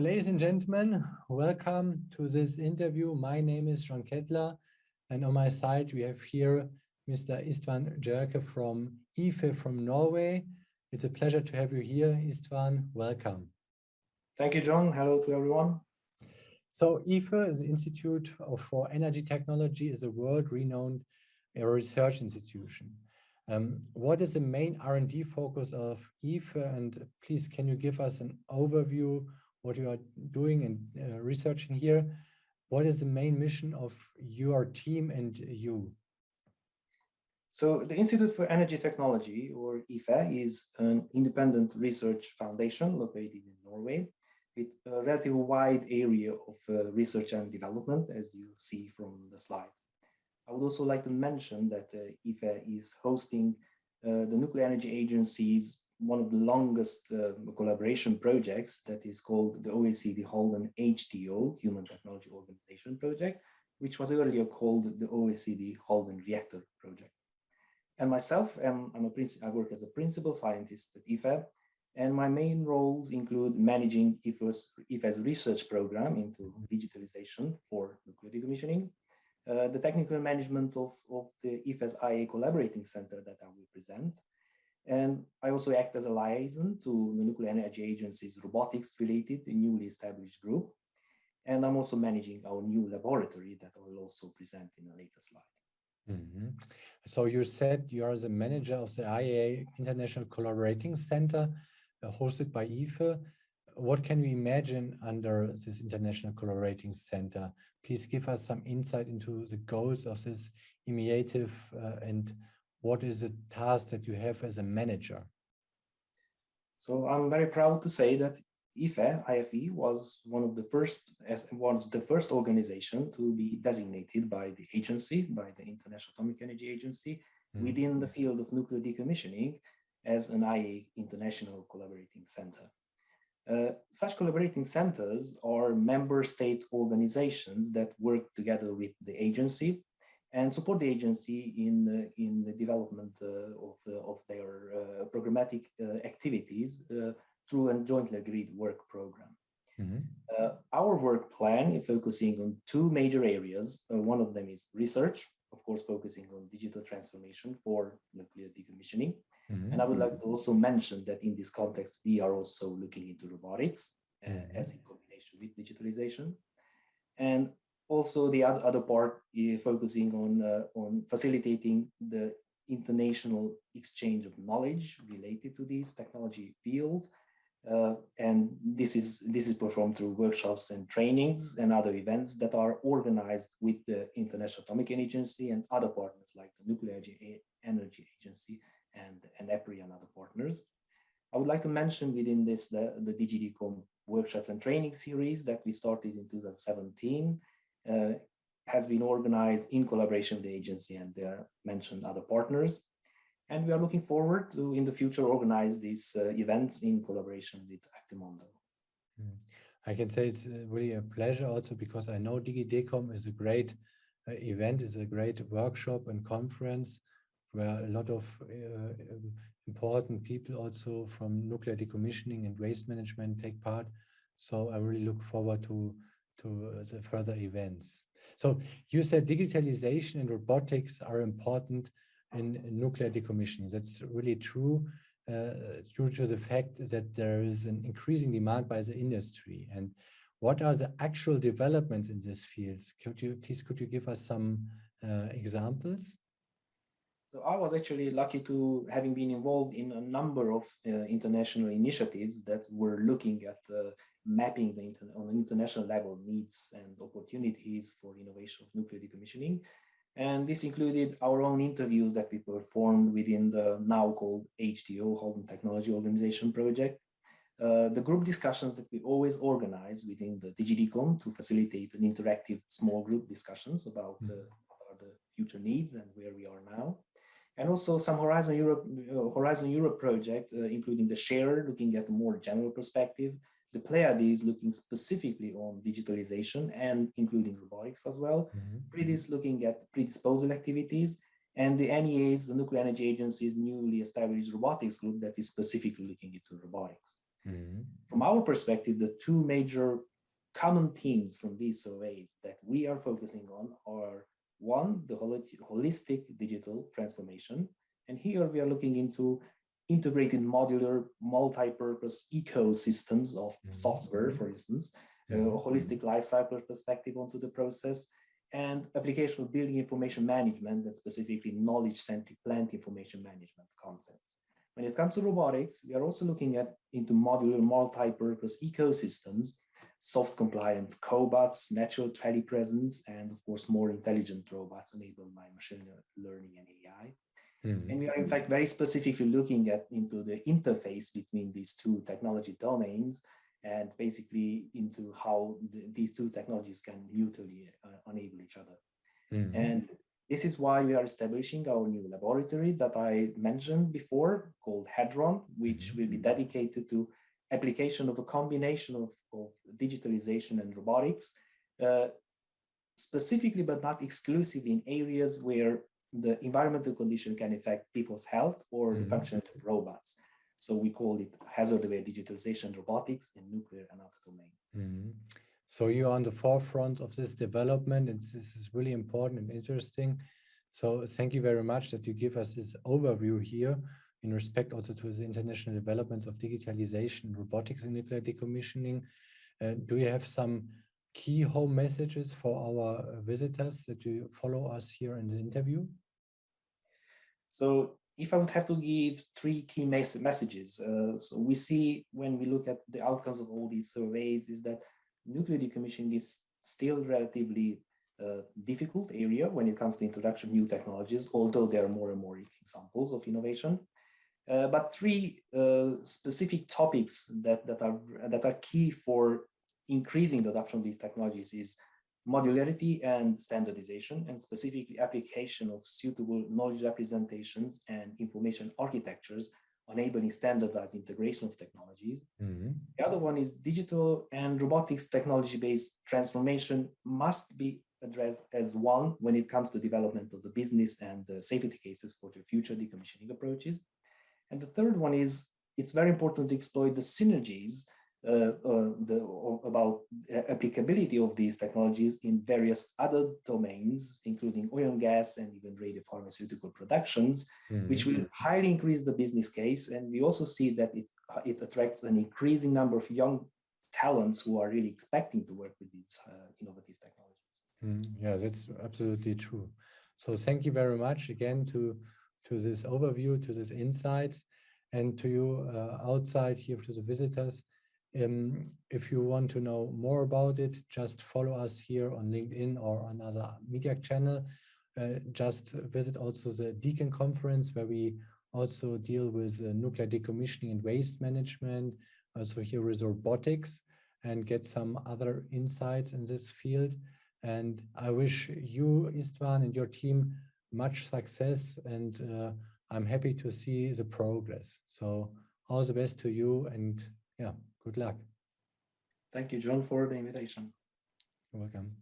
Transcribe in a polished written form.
Ladies and gentlemen, welcome to this interview. My name is John Kettler, and on my side we have here Mr. Istvan Szöke from IFE from Norway. It's a pleasure to have you here, István. Welcome. Thank you, John. Hello to everyone. So IFE, the Institute for Energy Technology, is a world-renowned research institution. What is the main R&D focus of IFE? And please, can you give us an overview what you are doing and researching here? What is the main mission of your team and you? So the Institute for Energy Technology, or IFE, is an independent research foundation located in Norway with a relatively wide area of research and development, as you see from the slide. I would also like to mention that IFE is hosting the Nuclear Energy Agency's one of the longest collaboration projects that is called the OECD Halden HTO, Human Technology Organization Project, which was earlier called the OECD Halden Reactor Project. And myself, I work as a principal scientist at IFE, and my main roles include managing IFE's research program into digitalization for nuclear decommissioning, the technical management of the IFE's IAEA Collaborating Centre that I will present. And I also act as a liaison to the Nuclear Energy Agency's robotics-related newly established group. And I'm also managing our new laboratory that I will also present in a later slide. Mm-hmm. So you said you are the manager of the IAEA International Collaborating Centre, hosted by IFE. What can we imagine under this International Collaborating Centre? Please give us some insight into the goals of this initiative and what is the task that you have as a manager? So I'm very proud to say that IFE was one of the first organization to be designated by the agency, by the International Atomic Energy Agency, within the field of nuclear decommissioning as an IAEA International Collaborating Centre. Such collaborating centers are member state organizations that work together with the agency and support the agency in the development of their programmatic activities through a jointly agreed work program. Our work plan is focusing on two major areas. One of them is research, of course, focusing on digital transformation for nuclear decommissioning. And I would like to also mention that in this context, we are also looking into robotics as in combination with digitalization. And also the other part is focusing on facilitating the international exchange of knowledge related to these technology fields. And this is performed through workshops and trainings and other events that are organized with the International Atomic Energy Agency and other partners like the Nuclear Energy Agency and EPRI and other partners. I would like to mention within this the DigiDecon workshop and training series that we started in 2017 has been organized in collaboration with the agency and their mentioned other partners. And we are looking forward to, in the future, organize these events in collaboration with Actimondo. I can say it's really a pleasure also because I know DigiDecon is a great event, is a great workshop and conference where a lot of important people also from nuclear decommissioning and waste management take part. So I really look forward to the further events. So you said digitalization and robotics are important in nuclear decommissioning. That's really true due to the fact that there is an increasing demand by the industry. And what are the actual developments in these fields? Could you give us some examples? So I was actually lucky to having been involved in a number of international initiatives that were looking at mapping on an international level needs and opportunities for innovation of nuclear decommissioning. And this included our own interviews that we performed within the now called HTO, Halden Technology Organization Project. The group discussions that we always organize within the DigiDecon to facilitate an interactive small group discussions about what are the future needs and where we are now. And also some Horizon Europe project, including the SHARE, looking at a more general perspective, the Pleiades looking specifically on digitalization and including robotics as well, PREDIS looking at predisposal activities, and the NEA's, the Nuclear Energy Agency's newly established robotics group that is specifically looking into robotics. From our perspective, the two major common themes from these surveys that we are focusing on are, one, the holistic digital transformation. And here we are looking into integrated modular multi-purpose ecosystems of software, for instance, a holistic lifecycle perspective onto the process, and application of building information management, and specifically knowledge-centric plant information management concepts. When it comes to robotics, we are also looking into modular multi-purpose ecosystems, soft compliant cobots, natural telepresence, and of course more intelligent robots enabled by machine learning and AI. And we are in fact very specifically looking into the interface between these two technology domains, and basically into how these two technologies can mutually enable each other. And this is why we are establishing our new laboratory that I mentioned before, called Hadron, which will be dedicated to application of a combination of digitalization and robotics, specifically but not exclusively in areas where the environmental condition can affect people's health or the functionality of robots. So we call it hazard-aware digitalization, robotics in nuclear and other domains. So you're on the forefront of this development, and this is really important and interesting. So thank you very much that you give us this overview here in respect also to the international developments of digitalization and robotics in nuclear decommissioning. Do you have some key home messages for our visitors that you follow us here in the interview? So if I would have to give three key messages, so we see when we look at the outcomes of all these surveys is that nuclear decommissioning is still relatively difficult area when it comes to introduction of new technologies, although there are more and more examples of innovation. But three specific topics that are key for increasing the adoption of these technologies is modularity and standardization, and specifically application of suitable knowledge representations and information architectures enabling standardized integration of technologies. The other one is digital and robotics technology-based transformation must be addressed as one when it comes to development of the business and the safety cases for the future decommissioning approaches. And the third one is it's very important to exploit the synergies about applicability of these technologies in various other domains, including oil and gas and even radiopharmaceutical productions, which will highly increase the business case. And we also see that it attracts an increasing number of young talents who are really expecting to work with these innovative technologies. Yeah, that's absolutely true. So thank you very much again to this overview, to these insights, and to you outside here, to the visitors. If you want to know more about it, just follow us here on LinkedIn or another media channel. Just visit also the DECON conference, where we also deal with nuclear decommissioning and waste management, also here with robotics, and get some other insights in this field. And I wish you, István, and your team much success, and I'm happy to see the progress. So all the best to you, and yeah, good luck. Thank you, John, for the invitation. You're welcome.